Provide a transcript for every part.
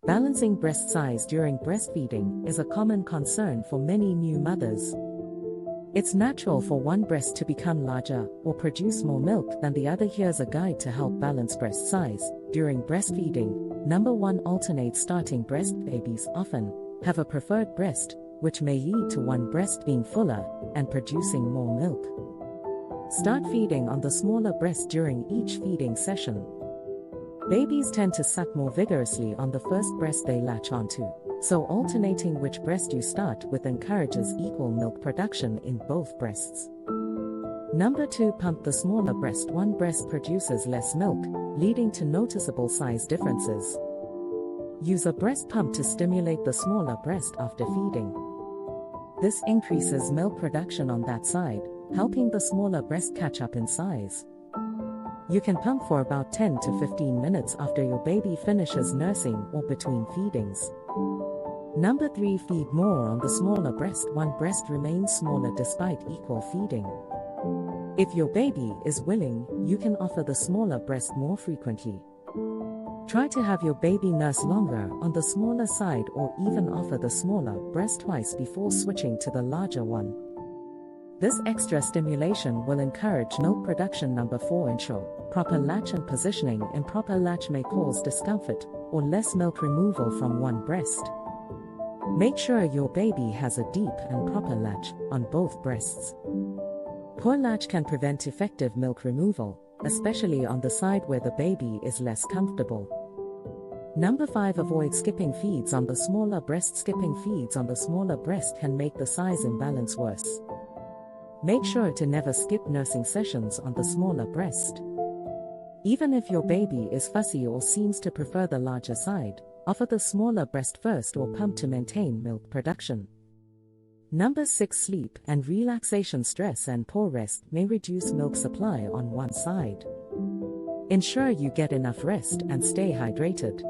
Balancing breast size during breastfeeding is a common concern for many new mothers. It's natural for one breast to become larger or produce more milk than the other. Here's a guide to help balance breast size during breastfeeding. Number 1. Alternate starting breast. Babies often have a preferred breast, which may lead to one breast being fuller and producing more milk. Start feeding on the smaller breast during each feeding session. Babies tend to suck more vigorously on the first breast they latch onto, so alternating which breast you start with encourages equal milk production in both breasts. Number 2. Pump the smaller breast. One breast produces less milk, leading to noticeable size differences. Use a breast pump to stimulate the smaller breast after feeding. This increases milk production on that side, helping the smaller breast catch up in size. You can pump for about 10 to 15 minutes after your baby finishes nursing or between feedings. Number 3. Feed more on the smaller breast. One breast remains smaller despite equal feeding. If your baby is willing, you can offer the smaller breast more frequently. Try to have your baby nurse longer on the smaller side or even offer the smaller breast twice before switching to the larger one. This extra stimulation will encourage milk production. Number 4. Ensure proper latch and positioning. Improper latch may cause discomfort or less milk removal from one breast. Make sure your baby has a deep and proper latch on both breasts. Poor latch can prevent effective milk removal, especially on the side where the baby is less comfortable. Number 5. Avoid skipping feeds on the smaller breast. Skipping feeds on the smaller breast can make the size imbalance worse. Make sure to never skip nursing sessions on the smaller breast. Even if your baby is fussy or seems to prefer the larger side, offer the smaller breast first or pump to maintain milk production. Number 6. Sleep and relaxation. Stress and poor rest may reduce milk supply on one side. Ensure you get enough rest and stay hydrated.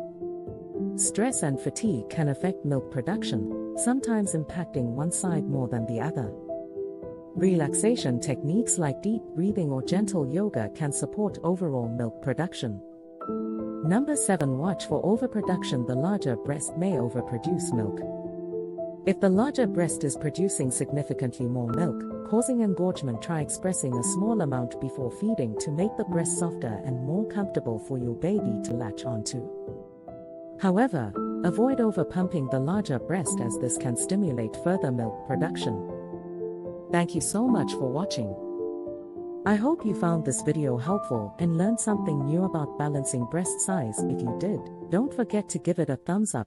Stress and fatigue can affect milk production, sometimes impacting one side more than the other. Relaxation techniques like deep breathing or gentle yoga can support overall milk production. Number 7. Watch for overproduction. The larger breast may overproduce milk. If the larger breast is producing significantly more milk, causing engorgement, try expressing a small amount before feeding to make the breast softer and more comfortable for your baby to latch onto. However, avoid overpumping the larger breast as this can stimulate further milk production. Thank you so much for watching. I hope you found this video helpful and learned something new about balancing breast size. If you did, don't forget to give it a thumbs up